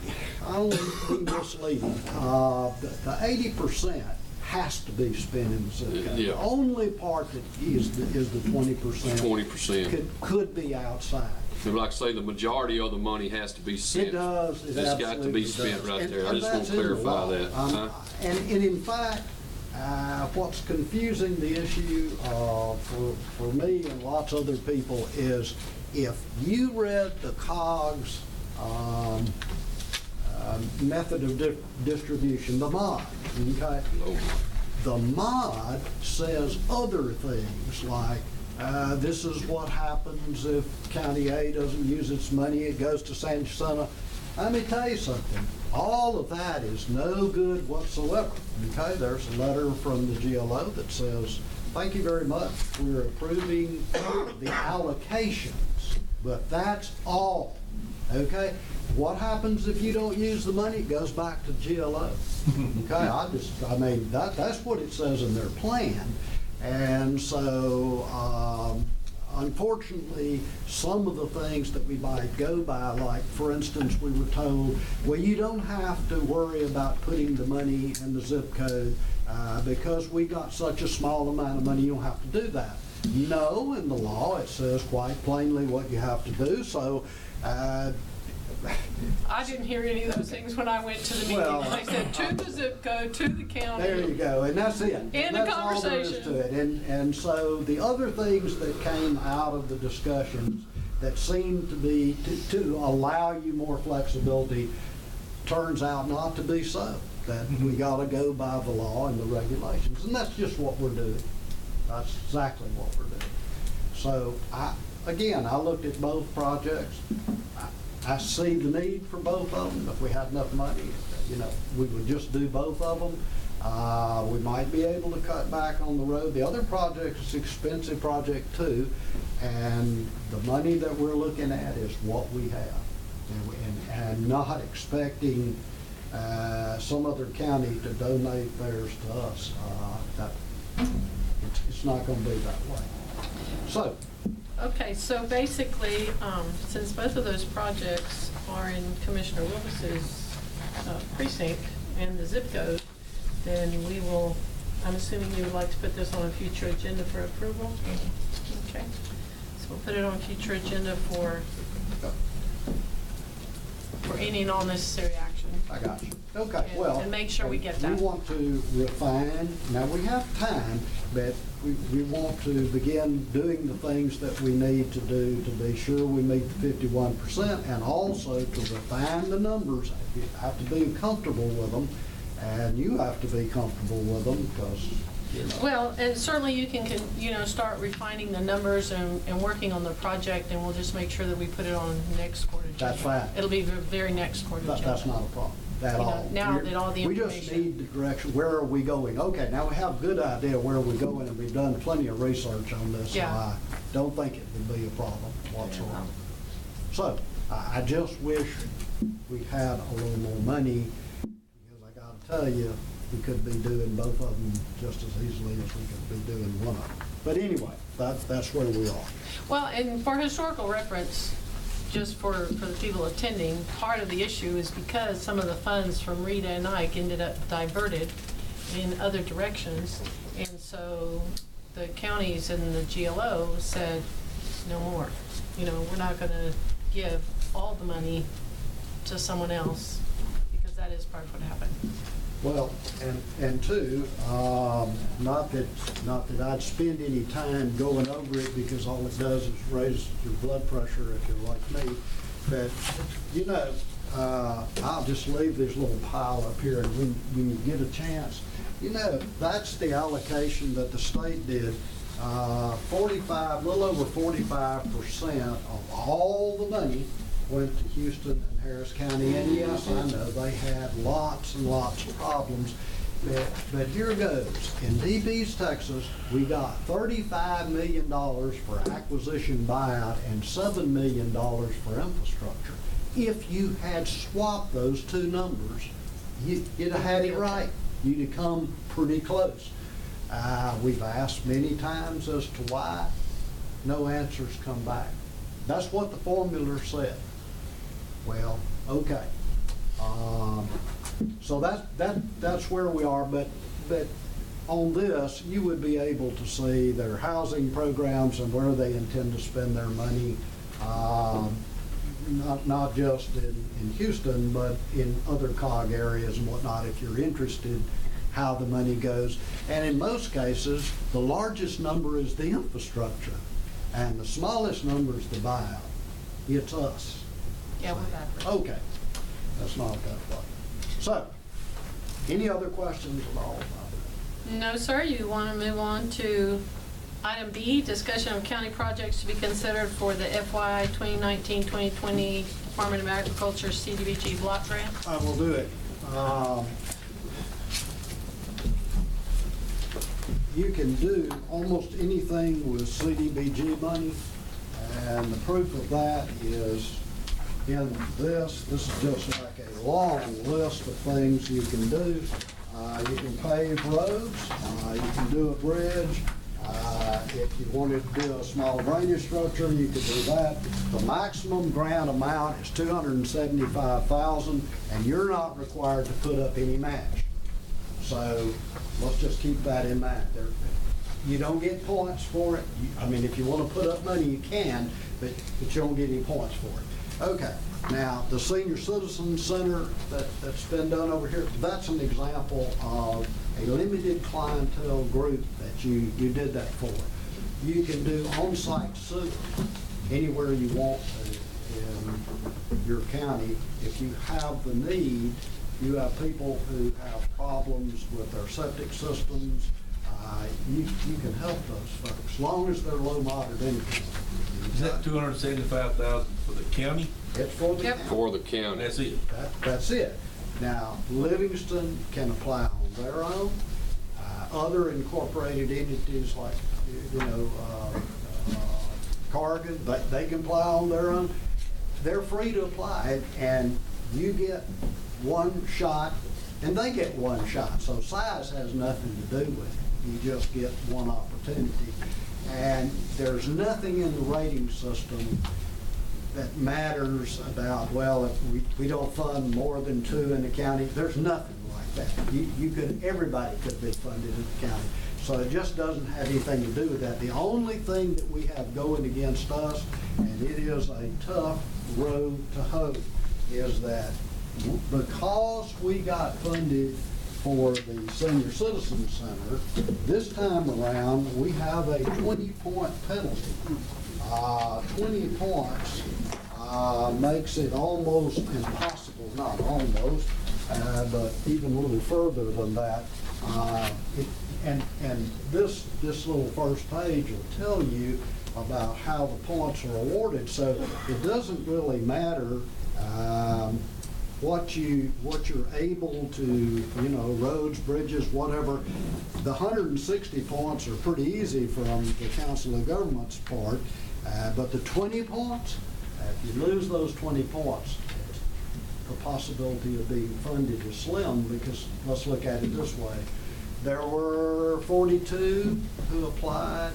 K: don't want to be misleading. The 80% has to be spent in the zip code.
B: Yeah.
K: The only part that is the 20%.
B: 20%.
K: Could be outside.
B: But like I say, the majority of the money has to be spent.
K: It does. It
B: It's got to
K: absolutely
B: be spent
K: does.
B: right there. I
K: And
B: just want
K: that's
B: to
K: in the
B: clarify
K: law.
B: that. Huh?
K: And in fact, what's confusing the issue for me and lots of other people is if you read the COGS method of distribution, the mod, okay? The mod says other things like this is what happens if County A doesn't use its money, it goes to San Jacinto. Let me tell you something, all of that is no good whatsoever, okay? There's a letter from the GLO that says, thank you very much, we're approving the allocations, but that's all, okay? What happens if you don't use the money? It goes back to GLO, okay? That's what it says in their plan, and so, unfortunately, some of the things that we might go by, like, for instance, we were told, well, you don't have to worry about putting the money in the zip code because we got such a small amount of money, you don't have to do that. No, in the law, it says quite plainly what you have to do, so
A: I didn't hear any of those things when I went to the meeting.
K: Well,
A: I said to the zip code, to the county.
K: there you go, and that's it.
A: End
K: That's
A: of
K: all there is
A: conversation.
K: to it. And so the other things that came out of the discussions that seemed to be to allow you more flexibility turns out not to be so. That we got to go by the law and the regulations, and that's just what we're doing. That's exactly what we're doing. So I looked at both projects. I see the need for both of them. If we had enough money, you know, we would just do both of them. We might be able to cut back on the road. The other project is an expensive project too, and the money that we're looking at is what we have. And not expecting some other county to donate theirs to us. It's not going to be that way. So.
A: Okay, so basically, since both of those projects are in Commissioner Willis's precinct and the zip code, then we will, I'm assuming you would like to put this on a future agenda for approval? Okay, so we'll put it on future agenda for any and all necessary action.
K: I got you. Okay, well.
A: And make sure we get that.
K: We want to refine, now we have time, but we want to begin doing the things that we need to do to be sure we meet the 51%, and also to refine the numbers. You have to be comfortable with them, and you have to be comfortable with them, because, you know.
A: Well, and certainly you can, you know, start refining the numbers and working on the project, and we'll just make sure that we put it on next quarter agenda.
K: That's fine.
A: It'll be the very next quarter agenda.
K: That's not a problem at all.
A: Now that all the
K: We
A: information.
K: just need the direction, where are we going? Okay, now we have a good idea where we're going, and we've done plenty of research on this, so
A: Yeah.
K: I don't think it would be a problem whatsoever. So, I just wish we had a little more money, because I gotta tell you, we could be doing both of them just as easily as we could be doing one of them. But anyway, that's where we are.
A: Well, and for historical reference, just for the people attending, part of the issue is because some of the funds from Rita and Ike ended up diverted in other directions, and so the counties and the GLO said, no more. You know, we're not going to give all the money to someone else, because that is part of what happened.
K: Well, and two, not that I'd spend any time going over it, because all it does is raise your blood pressure if you're like me. But, you know, I'll just leave this little pile up here, and when you get a chance, you know, that's the allocation that the state did. A little over 45% of all the money went to Houston and Harris County, and yes, I know they had lots and lots of problems, but here goes. In DB's Texas, we got $35 million for acquisition buyout and $7 million for infrastructure. If you had swapped those two numbers, you'd have had it right. You'd have come pretty close. We've asked many times as to why. No answers come back. That's what the formula said. Well, okay. So that's where we are, but on this, you would be able to see their housing programs and where they intend to spend their money, not just in Houston, but in other COG areas and whatnot, if you're interested how the money goes. And in most cases, the largest number is the infrastructure, and the smallest number is the buyout. It's us.
A: Yeah, we're backwards.
K: Okay, that's not a good one. So, any other questions at all about it?
A: No, sir. You want to move on to item B, discussion of county projects to be considered for the FY 2019-2020 Department of Agriculture CDBG block grant?
K: I will do it. You can do almost anything with CDBG money, and the proof of that is in this. This is just like a long list of things you can do. You can pave roads, you can do a bridge. If you wanted to do a small drainage structure, you could do that. The maximum grant amount is $275,000, and you're not required to put up any match. So let's just keep that in mind. You don't get points for it. I mean, if you want to put up money, you can, but you don't get any points for it. Okay, now the Senior Citizen Center that's been done over here, that's an example of a limited clientele group that you did that for. You can do on-site soup anywhere you want to in your county. If you have the need, you have people who have problems with their septic systems, you can help those folks, as long as they're low, moderate income.
I: Is that $275,000 for the county?
K: It's for the
A: Yep.
K: county.
B: For the county.
I: That's it.
K: That's it. Now, Livingston can apply on their own. Other incorporated entities like, Corrigan, they can apply on their own. They're free to apply, and you get one shot, and they get one shot. So size has nothing to do with it. You just get one opportunity. And there's nothing in the rating system that matters about, well, if we don't fund more than 2 in the county. There's nothing like that. Everybody could be funded in the county. So it just doesn't have anything to do with that. The only thing that we have going against us, and it is a tough road to hoe, is that because we got funded for the Senior Citizen Center, this time around, we have a 20-point penalty. 20 points makes it almost impossible, not almost, but even a little further than that. And this little first page will tell you about how the points are awarded. So it doesn't really matter what you're able to, roads, bridges, whatever. The 160 points are pretty easy from the Council of Governments part, but the 20 points, if you lose those 20 points, the possibility of being funded is slim, because let's look at it this way. There were 42 who applied.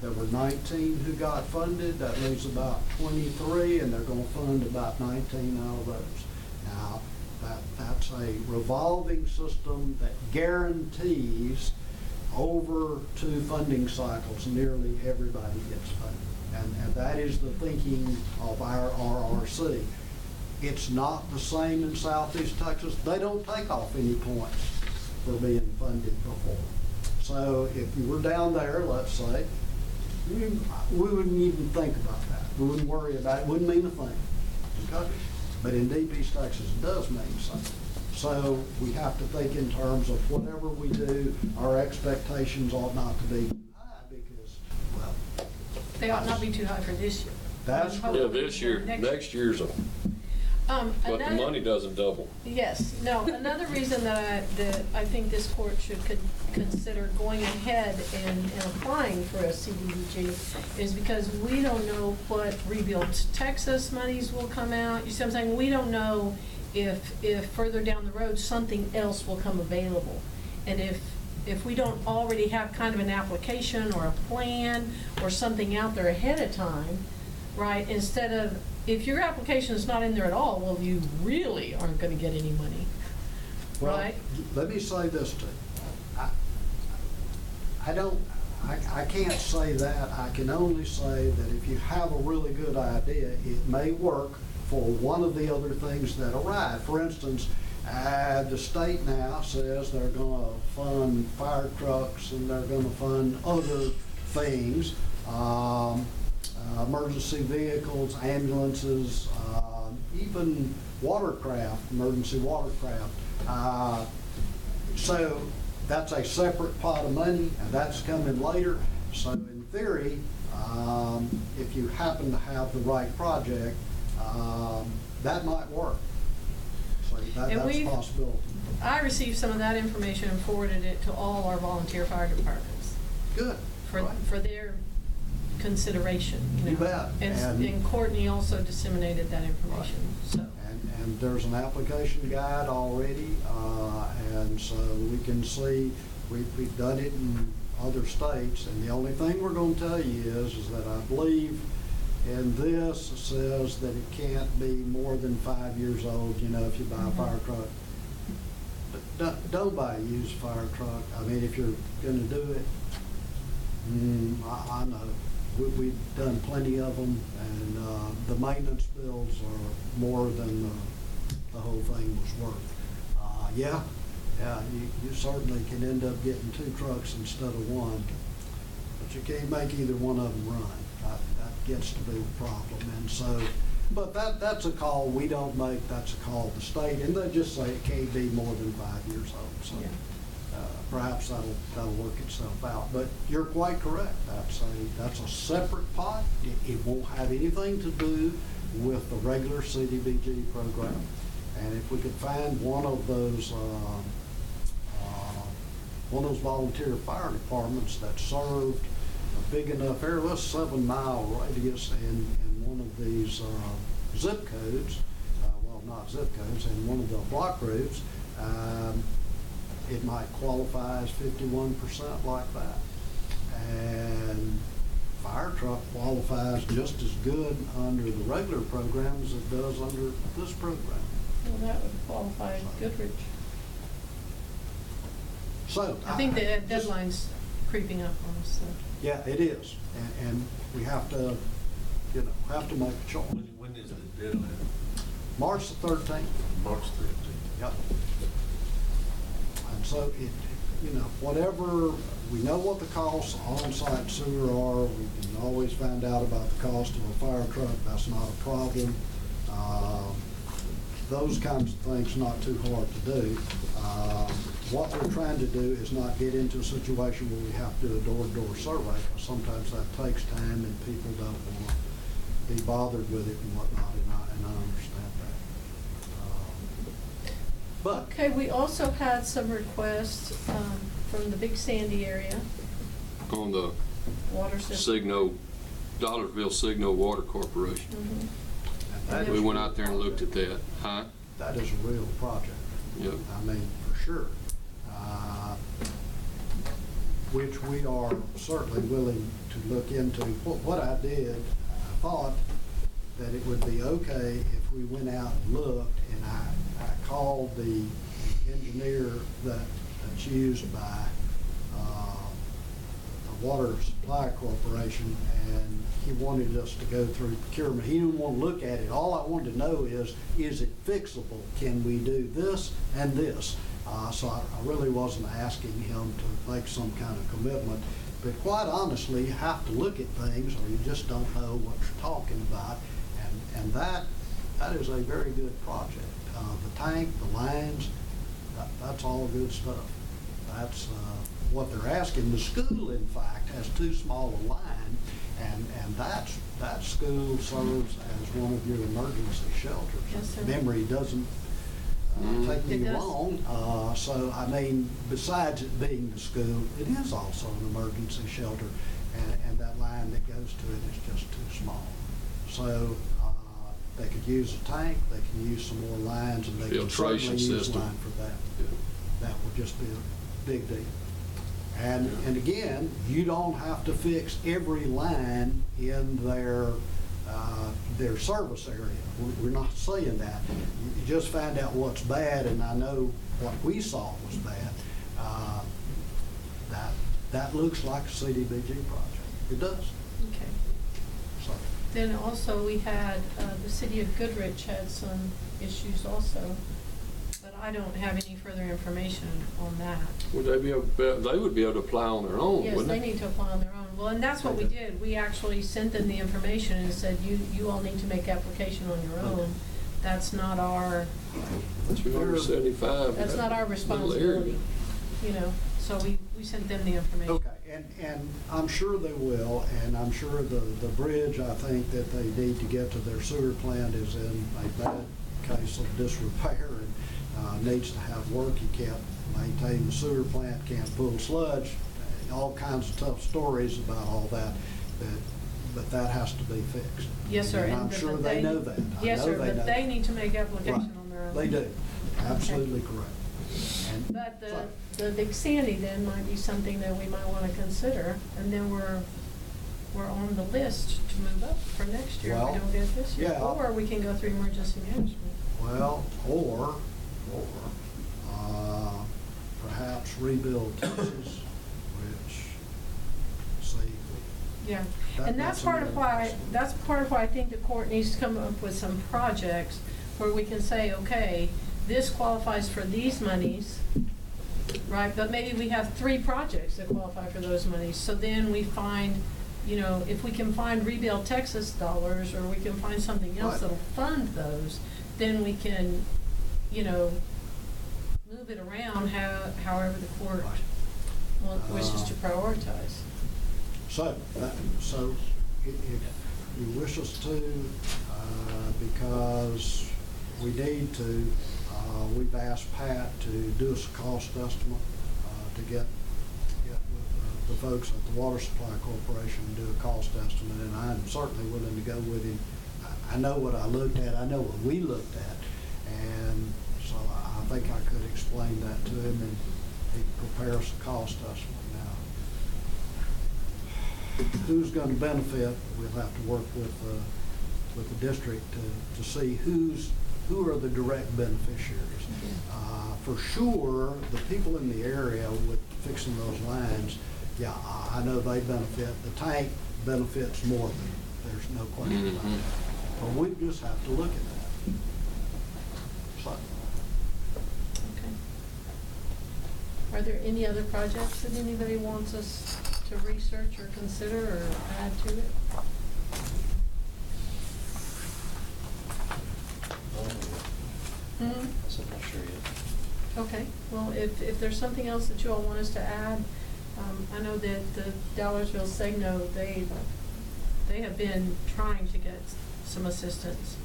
K: There were 19 who got funded. That leaves about 23, and they're going to fund about 19 out of those. Now, that's a revolving system that guarantees over 2 funding cycles, nearly everybody gets funded. And that is the thinking of our RRC. It's not the same in Southeast Texas. They don't take off any points for being funded before. So if you were down there, let's say, we wouldn't even think about that. We wouldn't worry about it. Wouldn't mean a thing. Okay? But in Deep East Texas, it does mean something. So we have to think in terms of whatever we do, our expectations ought not to be high, because, well,
A: They ought not be too high for this year.
K: That's
B: Yeah, this year, next year's, but the money doesn't double.
A: Yes, no, another reason that I think this court should consider going ahead and applying for a CDBG is because we don't know what Rebuild Texas monies will come out. You see what I'm saying? We don't know if further down the road something else will come available. And if we don't already have kind of an application or a plan or something out there ahead of time, right, instead of, if your application is not in there at all, well, you really aren't going to get any money, right?
K: Well, let me say this to you. I can't say that. I can only say that if you have a really good idea, it may work for one of the other things that arrive. For instance, the state now says they're going to fund fire trucks and they're going to fund other things. Emergency vehicles, ambulances, even watercraft, emergency watercraft. So that's a separate pot of money, and that's coming later. So in theory, if you happen to have the right project, that might work. So that's a possibility.
A: I received some of that information and forwarded it to all our volunteer fire departments.
K: Good.
A: For their consideration.
K: You bet.
A: And Courtney also disseminated that information. Right. So.
K: And there's an application guide already, and so we can see we've done it in other states. And the only thing we're going to tell you is that I believe in this it says that it can't be more than 5 years old. If you buy a fire truck. But don't buy a used fire truck. I mean, if you're going to do it, I know. We've done plenty of them, and the maintenance bills are more than the whole thing was worth. Yeah, you certainly can end up getting 2 trucks instead of 1, but you can't make either one of them run. That gets to be the problem, and so, but that's a call we don't make. That's a call of the state, and they just say it can't be more than 5 years old. So. Yeah. Perhaps that'll work itself out. But you're quite correct. That's a separate pot. It won't have anything to do with the regular CDBG program. And if we could find one of those volunteer fire departments that served a big enough area, let's 7-mile radius in one of these zip codes, well, not zip codes, in one of the block groups, it might qualify as 51% like that. And fire truck qualifies just as good under the regular program as it does under this program.
A: Well, that would qualify Goodrich.
K: So
A: I think the deadline's creeping up on us, so.
K: Yeah, it is, and we have to, have to make a choice.
I: When is the deadline?
K: March the 13th.
I: March 13th.
K: Yep. And so whatever, we know what the costs of on-site sewer are. We can always find out about the cost of a fire truck. That's not a problem. Those kinds of things not too hard to do. What we're trying to do is not get into a situation where we have to do a door-to-door survey, because sometimes that takes time and people don't want to be bothered with it and whatnot, and I understand that. But
A: Okay, we also had some requests from the Big Sandy area,
B: On the
A: water system.
B: Signo, Dollarsville Signo Water Corporation.
A: Mhm.
K: that
B: We
K: is,
B: went out there and looked at that. Huh?
K: that is a real project.
B: Yep.
K: I mean, for sure. Which we are certainly willing to look into. What I did, I thought that it would be okay if we went out and looked, and I called the engineer that's used by the Water Supply Corporation, and he wanted us to go through procurement. He didn't want to look at it. All I wanted to know is it fixable? Can we do this and this? So I really wasn't asking him to make some kind of commitment. But quite honestly, you have to look at things or you just don't know what you're talking about. And that is a very good project. The tank, the lines, that's all good stuff. That's what they're asking. The school, in fact, has too small a line, and that school serves as one of your emergency shelters.
A: Yes, sir.
K: Memory doesn't take me
A: It does.
K: wrong. So, I mean, besides it being the school, it is also an emergency shelter, and that line that goes to it is just too small. So they could use a tank, they can use some more lines, and they can certainly
B: Filtration
K: use a
B: system.
K: line for that.
B: Yeah.
K: That would just be a big deal. And again, you don't have to fix every line in their service area. We're not saying that. You just find out what's bad, and I know what we saw was bad. That looks like a CDBG project. It does.
A: Okay.
K: So,
A: Then also we had, the city of Goodrich had some issues also, but I don't have any further information on that.
B: Would they they would be able to apply on their own,
A: Yes,
B: wouldn't
A: they
B: they?
A: need to apply on their own. Well, and that's what we did. We actually sent them the information and said, you all need to make application on your own. That's not our,
B: That's 375.
A: that's not our responsibility, so we sent them the information.
K: okay, and I'm sure they will, and I'm sure the bridge, I think, that they need to get to their sewer plant is in a bad case of disrepair and needs to have work. You can't maintain the sewer plant, can't pull sludge, all kinds of tough stories about all that, but that has to be fixed.
A: Yes, sir.
K: And I'm
A: but
K: sure they know that. I
A: Yes,
K: know
A: sir,
K: they
A: but
K: know
A: they
K: that.
A: need to make application
K: Right.
A: on their own.
K: They do, absolutely correct. And
A: But the Big Sandy then might be something that we might want to consider, and then we're on the list to move up for next year if
K: Well,
A: we don't get it this year.
K: yeah.
A: Or we can go through emergency management.
K: Well, or perhaps rebuild Texas, which, see.
A: Yeah,
K: That-
A: and that's part of why, I think the court needs to come up with some projects where we can say, okay, this qualifies for these monies, right? But maybe we have 3 projects that qualify for those monies. So then we find, if we can find Rebuild Texas dollars, or we can find something else
K: Right.
A: that'll fund those, then we can, move it around however the court wishes to prioritize.
K: So if you wish us to, because we need to, we've asked Pat to do us a cost estimate, to get with the folks at the Water Supply Corporation and do a cost estimate, and I'm certainly willing to go with him. I know what I looked at, I know what we looked at, and so I think I could explain that to him, and he could prepare us a cost estimate. Now, who's going to benefit? We'll have to work with the district to see who are the direct beneficiaries. For sure, the people in the area with fixing those lines, yeah, I know they benefit. The tank benefits more. There's no question about that. But we just have to look at that. So.
A: Okay. Are there any other projects that anybody wants us to research or consider or add to it?
H: I'm not sure yet.
A: Okay, well, if there's something else that you all want us to add, I know that the Dallersville Segno, they have been trying to get some assistance.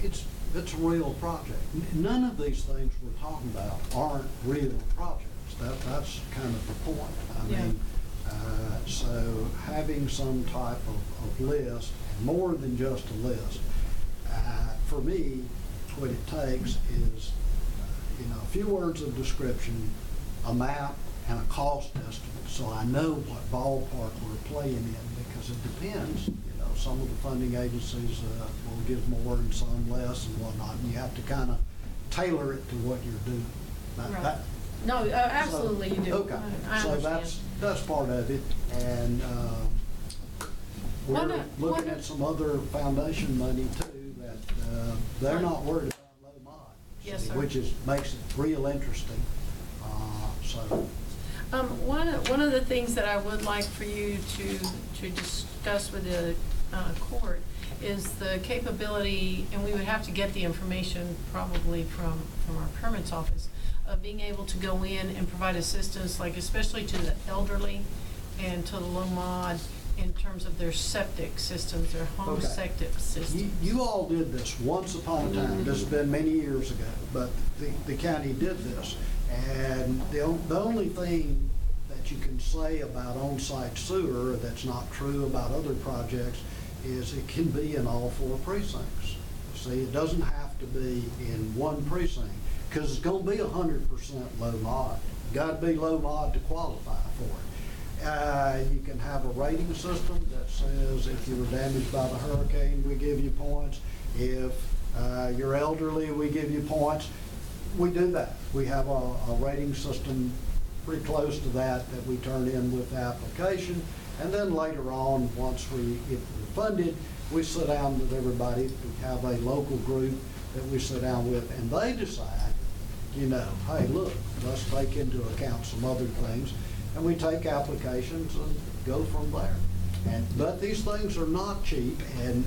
K: It's a real project. None of these things we're talking about aren't real projects. That's kind of the point. I mean, so having some type of list, more than just a list, for me, what it takes is, a few words of description, a map, and a cost estimate, so I know what ballpark we're playing in, because it depends. Some of the funding agencies will give more and some less and whatnot, and you have to kind of tailor it to what you're doing.
A: Right. No, absolutely you do.
K: Okay,
A: I
K: so
A: understand.
K: that's part of it, and we're looking at some other foundation money too that they're not worried about low mod.
A: Yes, sir.
K: Which makes it real interesting.
A: One of the things that I would like for you to discuss with the court is the capability, and we would have to get the information probably from our permits office, of being able to go in and provide assistance, like especially to the elderly and to the low mod, in terms of their septic systems, their home septic systems.
K: You all did this once upon a time. This has been many years ago, but the county did this. And the only thing that you can say about on-site sewer that's not true about other projects is it can be in all 4 precincts. See, it doesn't have to be in one precinct, because it's going to be 100% low mod. Got to be low mod to qualify for it. You can have a rating system that says if you were damaged by the hurricane, we give you points. If you're elderly, we give you points. We do that. We have a rating system pretty close to that we turn in with the application. And then later on, if we're funded, we sit down with everybody. We have a local group that we sit down with, and they decide, hey, look, let's take into account some other things. And we take applications and go from there. But these things are not cheap, and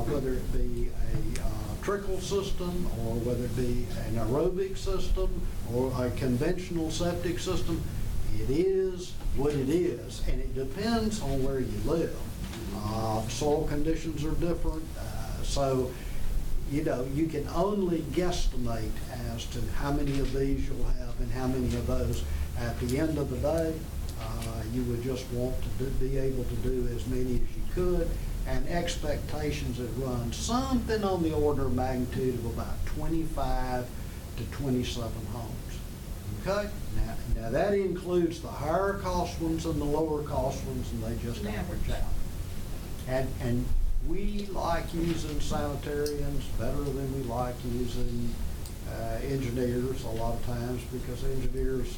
K: whether it be a trickle system, or whether it be an aerobic system, or a conventional septic system, it is what it is, and it depends on where you live. Soil conditions are different, so you can only guesstimate as to how many of these you'll have and how many of those. At the end of the day, you would just want to be able to do as many as you could, and expectations that run something on the order of magnitude of about 25 to 27 homes. Okay? Now that includes the higher cost ones and the lower cost ones, and they just average out. And we like using sanitarians better than we like using engineers a lot of times, because engineers,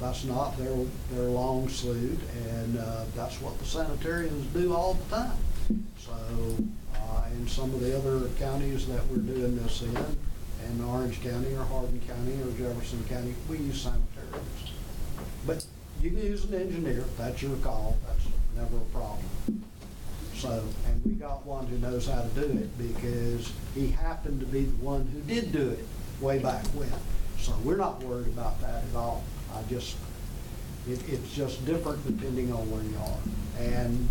K: that's not their long suit, and that's what the sanitarians do all the time. So in some of the other counties that we're doing this in Orange County or Hardin County or Jefferson County, we use sanitarians. But you can use an engineer, that's your call, that's never a problem. So, and we got one who knows how to do it, because he happened to be the one who did do it way back when. So we're not worried about that at all. It's just different depending on where you are. And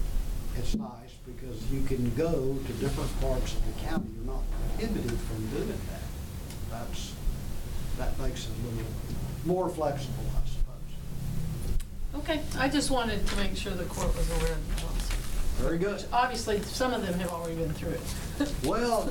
K: it's nice because you can go to different parts of the county. You're not prohibited from doing that. That makes it a little more flexible, I suppose.
A: Okay, I just wanted to make sure the court was aware of the policy.
K: Very good.
A: Obviously, some of them have already been through it.
K: Well,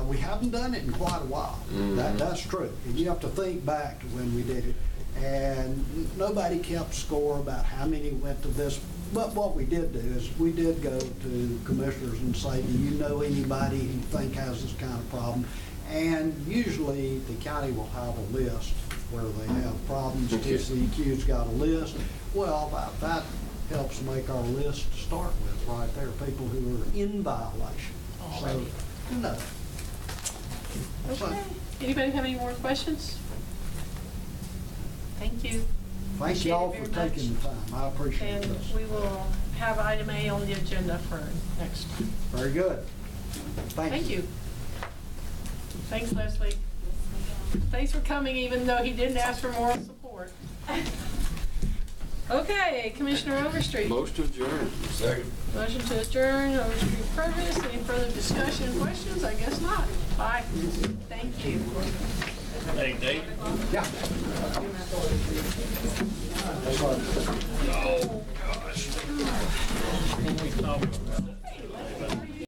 K: we haven't done it in quite a while. That's true. And you have to think back to when we did it. And nobody kept score about how many went to this. But what we did do is we did go to commissioners and say, do you know anybody you think has this kind of problem? And usually the county will have a list where they have problems. TCEQ's got a list. Well, that helps make our list to start with right there, people who are in violation. So, no.
A: Okay. Anybody have any more questions? Thank you.
K: Thank y'all for taking the time. I appreciate
A: And
K: this.
A: we will have item A on the agenda for next month.
K: Very good.
A: Thank you. Thanks, Leslie. Thanks for coming, even though he didn't ask for moral support. Okay, Commissioner Overstreet.
B: Motion adjourned.
I: Second.
A: Motion to adjourn, Overstreet Purvis. Any further discussion, questions? I guess not. Bye. Thank you.
G: Hey, Dave?
K: Yeah.
G: Oh, gosh. When we talk about